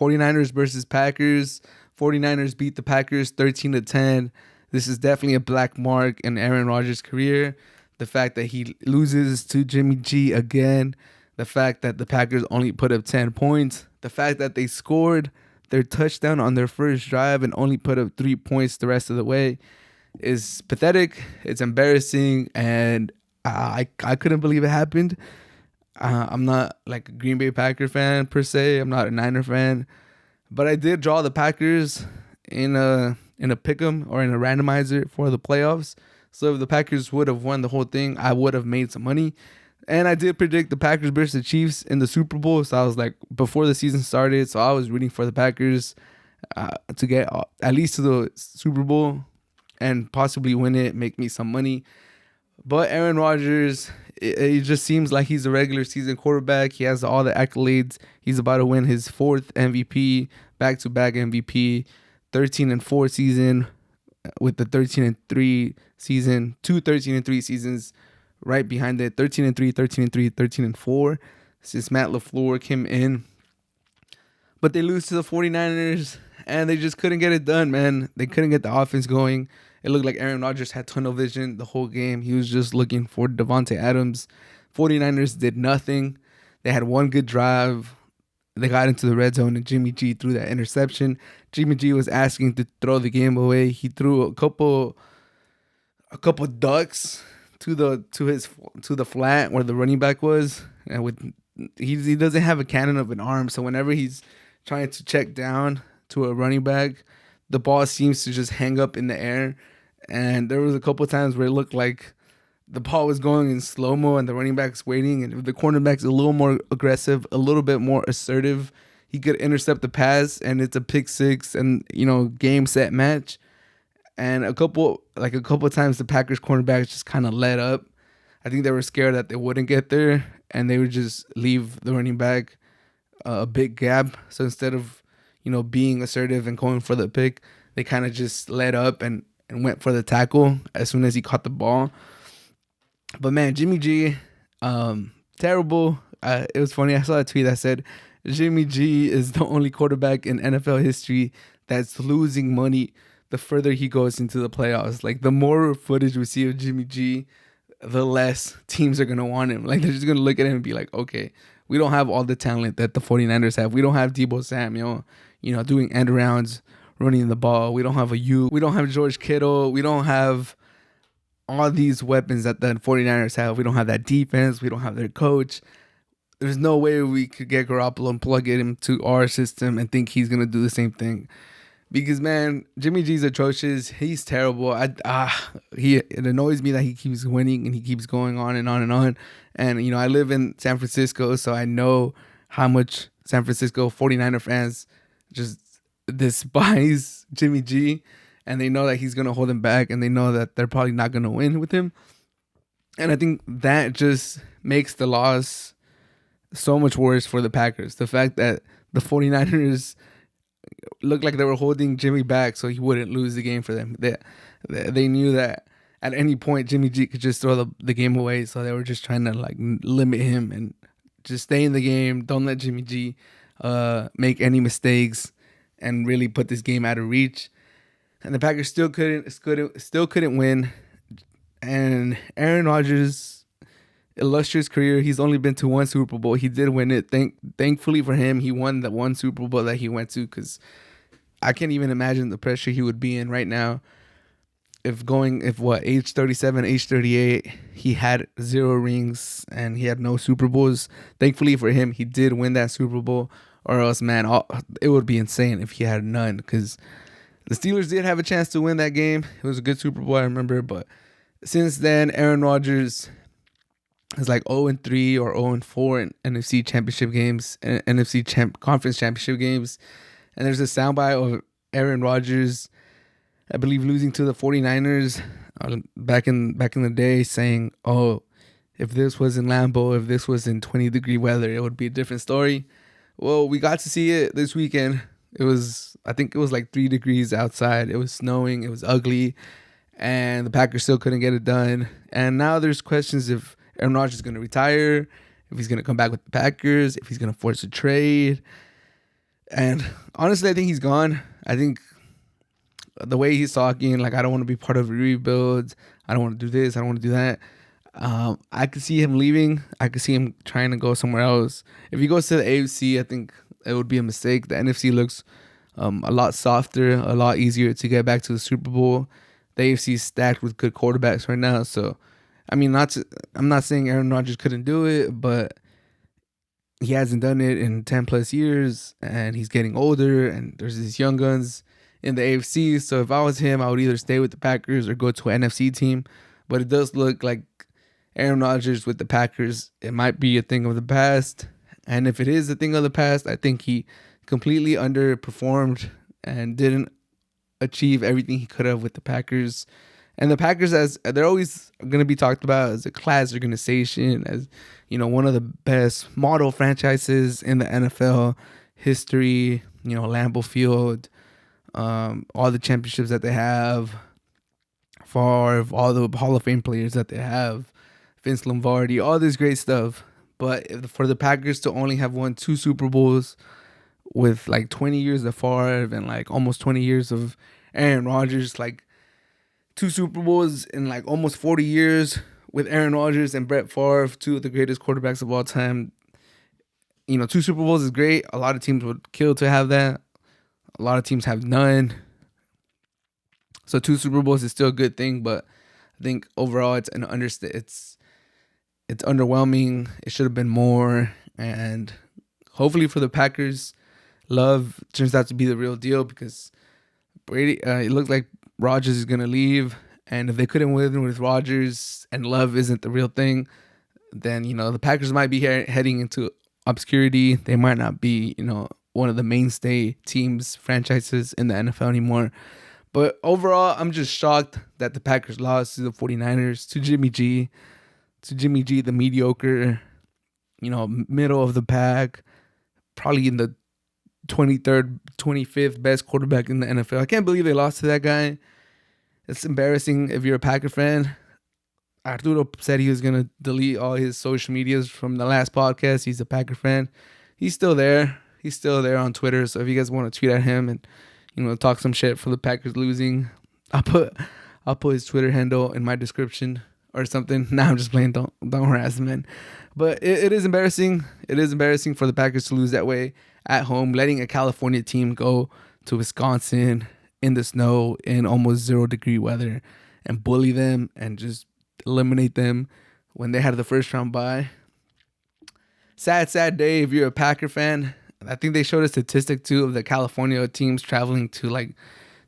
49ers versus Packers. 49ers beat the Packers 13-10. This is definitely a black mark in Aaron Rodgers' career. The fact that he loses to Jimmy G again. The fact that the Packers only put up 10 points. The fact that they scored their touchdown on their first drive and only put up 3 points the rest of the way is pathetic. It's embarrassing, and I couldn't believe it happened. I'm not like a Green Bay Packer fan per se. I'm not a Niner fan, but I did draw the Packers in a pick'em or in a randomizer for the playoffs. So if the Packers would have won the whole thing, I would have made some money. And I did predict the Packers versus the Chiefs in the Super Bowl. So I was like, before the season started, so I was rooting for the Packers to get at least to the Super Bowl and possibly win it, make me some money. But Aaron Rodgers, it just seems like he's a regular season quarterback. He has all the accolades. He's about to win his 4th MVP, back-to-back MVP, 13-4 season with the 13-3 season, 2 13-3 seasons right behind it, 13-3, 13-3, 13-4 since Matt LaFleur came in. But they lose to the 49ers, and they just couldn't get it done, man. They couldn't get the offense going. It looked like Aaron Rodgers had tunnel vision the whole game. He was just looking for Devontae Adams. 49ers did nothing. They had one good drive. They got into the red zone, and Jimmy G threw that interception. Jimmy G was asking to throw the game away. He threw a couple ducks to the flat where the running back was, and he doesn't have a cannon of an arm, so whenever he's trying to check down to a running back, the ball seems to just hang up in the air. And there was a couple times where it looked like the ball was going in slow-mo and the running back's waiting, and if the cornerback's a little more aggressive, a little bit more assertive, he could intercept the pass, and it's a pick six, and game, set, match. And a couple times the Packers cornerbacks just kind of let up. I think they were scared that they wouldn't get there, and they would just leave the running back a big gap. So instead of being assertive and going for the pick, they kind of just let up and went for the tackle as soon as he caught the ball. But man, Jimmy G, terrible. It was funny. I saw a tweet that said Jimmy G is the only quarterback in NFL history that's losing money the further he goes into the playoffs. Like, the more footage we see of Jimmy G, the less teams are going to want him. Like, they're just going to look at him and be like, okay, we don't have all the talent that the 49ers have. We don't have Deebo Samuel, doing end rounds, running the ball. We don't have we don't have George Kittle. We don't have all these weapons that the 49ers have. We don't have that defense. We don't have their coach. There's no way we could get Garoppolo and plug it into our system and think he's going to do the same thing. Because, man, Jimmy G's atrocious. He's terrible. It annoys me that he keeps winning and he keeps going on and on and on. And, I live in San Francisco, so I know how much San Francisco 49er fans just despise Jimmy G. And they know that he's going to hold him back, and they know that they're probably not going to win with him. And I think that just makes the loss so much worse for the Packers. The fact that the 49ers looked like they were holding Jimmy back so he wouldn't lose the game for them. They knew that at any point Jimmy G could just throw the game away, so they were just trying to limit him and just stay in the game. Don't let Jimmy G make any mistakes and really put this game out of reach. And the Packers still couldn't win. And Aaron Rodgers' illustrious career, he's only been to one Super Bowl. He did win it. Thankfully for him, he won the one Super Bowl that he went to, because I can't even imagine the pressure he would be in right now. Age 37, age 38, he had 0 rings and he had no Super Bowls. Thankfully for him, he did win that Super Bowl, or else, man, it would be insane if he had none, because the Steelers did have a chance to win that game. It was a good Super Bowl, I remember, but since then, Aaron Rodgers is like 0-3 or 0-4 in NFC championship games, conference championship games. And there's a soundbite of Aaron Rodgers, I believe, losing to the 49ers back in the day, saying, "Oh, if this was in Lambeau, if this was in 20-degree weather, it would be a different story." Well, we got to see it this weekend. I think it was like 3 degrees outside. It was snowing. It was ugly. And the Packers still couldn't get it done. And now there's questions if Aaron Rodgers is going to retire, if he's going to come back with the Packers, if he's going to force a trade. And honestly, I think he's gone. I think the way he's talking, like, I don't want to be part of a rebuild. I don't want to do this. I don't want to do that. I could see him leaving. I could see him trying to go somewhere else. If he goes to the AFC, I think it would be a mistake. The NFC looks a lot softer, a lot easier to get back to the Super Bowl. The AFC is stacked with good quarterbacks right now. So, I mean, I'm not saying Aaron Rodgers couldn't do it, but he hasn't done it in 10 plus years, and he's getting older, and there's these young guns in the AFC. So if I was him, I would either stay with the Packers or go to an NFC team. But it does look like Aaron Rodgers with the Packers, it might be a thing of the past. And if it is a thing of the past, I think he completely underperformed and didn't achieve everything he could have with the Packers. And the Packers, as they're always going to be talked about as a class organization, as one of the best model franchises in the NFL history. Lambeau Field, all the championships that they have, Favre, all the Hall of Fame players that they have, Vince Lombardi, all this great stuff. But for the Packers to only have won 2 Super Bowls with like 20 years of Favre and like almost 20 years of Aaron Rodgers, like 2 Super Bowls in like almost 40 years with Aaron Rodgers and Brett Favre, 2 of the greatest quarterbacks of all time. 2 Super Bowls is great. A lot of teams would kill to have that. A lot of teams have none. So 2 Super Bowls is still a good thing, but I think overall it's underwhelming. It should have been more, and hopefully for the Packers, Love turns out to be the real deal, because Brady, it looks like Rodgers is gonna leave, and if they couldn't win with Rodgers and Love isn't the real thing, then the Packers might be heading into obscurity. They might not be one of the mainstay teams, franchises in the NFL anymore. But overall, I'm just shocked that the Packers lost to the 49ers, to Jimmy G, the mediocre, middle of the pack, probably in the 23rd, 25th best quarterback in the NFL. I can't believe they lost to that guy. It's embarrassing if you're a Packer fan. Arturo said he was going to delete all his social medias from the last podcast. He's a Packer fan. He's still there. He's still there on Twitter. So if you guys want to tweet at him and talk some shit for the Packers losing, I'll put his Twitter handle in my description or something. Nah, I'm just playing. Don't harass him, man. But it is embarrassing. It is embarrassing for the Packers to lose that way at home, letting a California team go to Wisconsin in the snow in almost 0-degree weather and bully them and just eliminate them when they had the first round bye. Sad day if you're a Packer fan. I think they showed a statistic too of the California teams traveling to like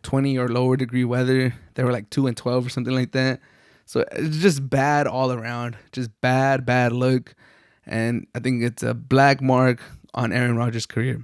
20 or lower degree weather. They were like 2-12 or something like that. So it's just bad all around. Just bad look. And I think it's a black mark on Aaron Rodgers' career.